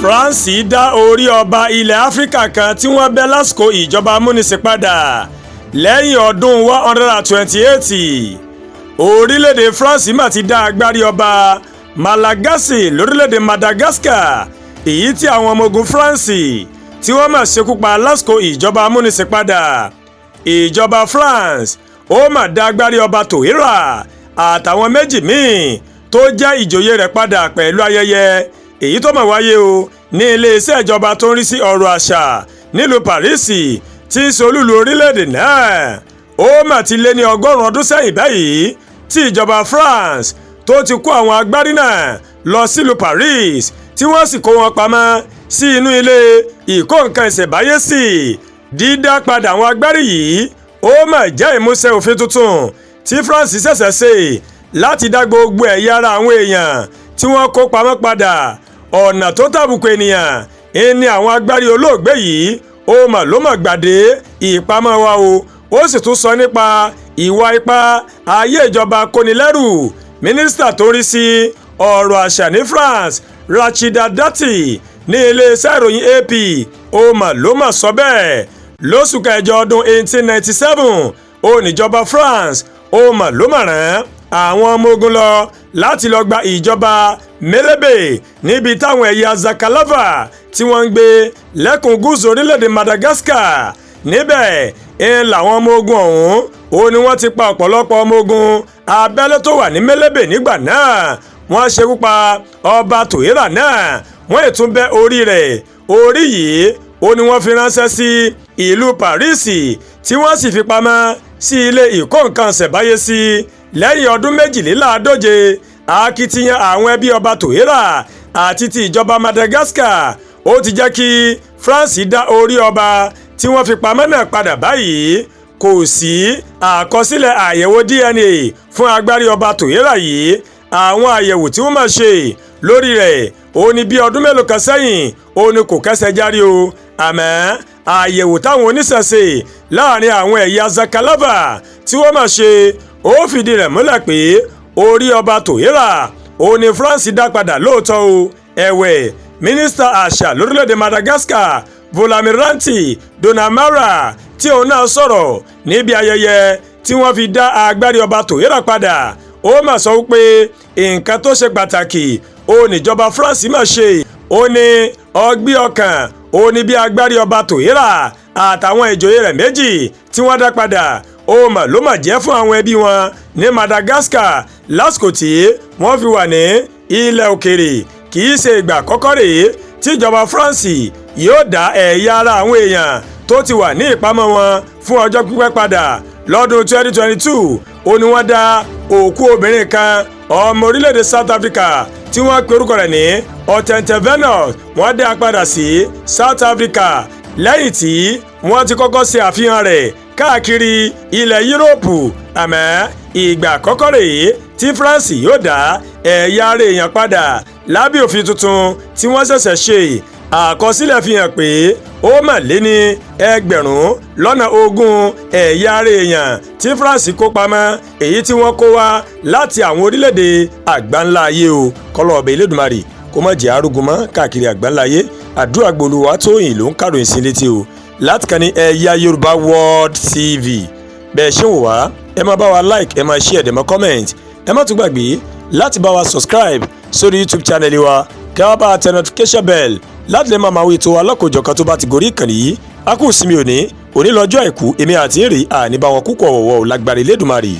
France dá orí ọba ilẹ̀ Áfíríkà kan tí wọ́n bẹ́ lásìkò ìjọba amúnisìn padà lẹ́yìn ọdún 128. Orílẹ̀-èdè France mà ti dá agbárí ọba Malagasy lórílẹ̀-èdè Madagascar, èyí tí àwọn ọmọ ogun France tí wọ́n mà ṣekú pa lásìkò ìjọba amúnisìn padà. Ìjọba France ó mà dá agbárí ọba Tòhírà àtàwọn méjì míì tó jẹ́ ìjòyè rẹ̀ padà pẹ̀lú ayẹyẹ èyí tó mà wáyé o ní iléeṣẹ́ ìjọba tó ń rí sí ọ̀rọ̀ àṣà nílùú Paris tí í ṣe olúlu orílẹ̀-èdè náà. Ó mà ti lé ní 100 ọdún sẹ́yìn báyìí tí ìjọba France tó ti kó àwọn agbárí náà lọ sílùú Paris tí wọ́n sì kó wọn pamọ́ sí inú ilé ìkó nǹkan ìṣẹ̀báyé sí. Dídá padà àwọn agbárí yìí ó mà jẹ́ ìmúṣẹ òfin tuntun tí France ṣẹ̀ṣẹ̀ ṣe láti dá gbogbo ẹ̀yà ara àwọn èèyàn tí wọ́n kó pamọ́ padà. Ọ̀nà tó tàbùkù ènìyàn ní àwọn agbárí olóògbé yìí ó mà ló mà gbàdé ìpamọ́ wa o. Ó sì tún sọ nípa ìwà ipá ayé ìjọba kónilẹ́rù. Mínísítà tó ń rí sí ọ̀rọ̀ àṣà ní France, Rachida Dati, ní iléeṣẹ́ ìròyìn AP ó mà ló mà sọ bẹ́ẹ̀. Lóṣù kẹjọ ọdún 1897 ó níjọba France ó mà ló mà rán àwọn ọmọ ogun lọ láti lọ gba ìjọba Melebe níbi táwọn ẹ̀yà Zakalava tí wọ́n ń gbé lẹ́kùn gúúsù orílẹ̀-èdè Madagascar. Níbẹ̀ làwọn ọmọ ogun ọ̀hún ó ní wọ́n ti pa ọ̀pọ̀lọpọ̀ ọmọ ogun abẹ́lé tó wà ní Melebe nígbà náà. Wọ́n ṣekú pa ọba Tòhírà náà, wọ́n ètún bẹ́ orí rẹ̀. Orí yìí ó ní wọ́n fi ránṣẹ́ sí ìlú Paris tí wọ́n sì fi pamọ́ sí ilé ìkó nǹkan ṣẹ̀báyé sí. Lẹ́yìn ọdún 142 akitiyan àwọn ẹbí ọba Tòhírà àti ti ìjọba Madagascar ó ti jẹ́ kí France dá orí ọba tí wọ́n fi pamọ́ náà padà báyìí. Kò sí àkọsílẹ̀ àyẹ̀wò DNA fún agbárí ọba Tòhírà yìí. Àwọn àyẹ̀wò tí wọ́n máa ṣe lórí rẹ̀ ó ní bí ọdún mélòó kan sẹ́yìn ó ní kò kẹ́sẹ̀ járí o. Àmọ́ àyẹ̀wò táwọn oníṣẹ̀ṣe láàrin àwọn ẹ̀yà Zakalava tí wọ́n máa ṣe ó fìdí rẹ̀ múlẹ̀ pé orí ọba Tòhírà ó ní France dá padà lóòótọ́ o. Ẹ̀wẹ̀, mínísítà àṣà lórílẹ̀‐èdè Madagascar Volamiranti Donamara tí òun náà sọ̀rọ̀ níbi ayẹyẹ tí wọ́n fi dá agbárí ọba Tòhírà padà ó mà sọ wípé nǹkan tó ṣe pàtàkì ó níjọba France mà ṣe. Ó ní ọgbẹ́ ọkàn ó ní bí agbárí ọba Tòhírà àtàwọn ìjòyè rẹ̀ méjì tí wọ́n dá padà ó mà ló mà jẹ́ fún àwọn ẹbí wọn ní Madagascar lásìkò tí wọ́n fi wà ní ilẹ̀ òkèrè. Kì í ṣe ìgbà àkọ́kọ́ rèé tí ìjọba France yóò dá ẹ̀yà ara àwọn èèyàn tó ti wà ní ìpamọ́ wọn fún ọjọ́ pípẹ́ padà. Lọ́dún 2022 ó ní wọ́n dá òkú obìnrin kan ọmọ orílẹ̀-èdè South Africa tí wọ́n pe orúkọ rẹ̀ ní Venus wọ́n dá padà sí South Africa lẹ́yìn tí wọ́n ti kọ́kọ́ ṣe àfihàn rẹ̀ káàkiri ilẹ̀ Yúróòpù. Àmọ́ ìgbà àkọ́kọ́ rèé tí France yóò dá ẹ̀yà ara èèyàn padà lábẹ́ òfin tuntun tí wọ́n ṣẹ̀ṣẹ̀ ṣe. Àkọsílẹ̀ fi hàn pé ó mà lé ní 20,000 ẹ̀yà ara èèyàn tí France kó pamọ́, èyí tí wọ́n kó wá láti àwọn orílẹ̀-èdè àgbáńlá ayé o. Kọ́lọ́ ọbẹ̀ Elédùmarè kó má jẹ́ arógun mọ́ káàkiri àgbáńlá ayé. Àdúrà gbólúwa Tóyìn ló ń kàròyìn sí létí o láti kàn ní Ẹ̀yà Yorùbá World TV. Bẹ́ẹ̀ ṣe ń wò wá ẹ máa bá wa like, ẹ máa share, ẹ máa comment, ẹ má tún gbàgbé láti bá wa subscribe sórí YouTube channel wa kí wọ́n bá wa tẹ notification bell láti lè máa máa wo ètò alákòjọ̀kan tó bá ti gorí ìkànnì yìí. A kú ìsinmi òní lọ́jọ́ àìkú, èmi àti èrè àní bá wọn kúkọ̀ ọ̀wọ̀ lágbára Elédùmarè.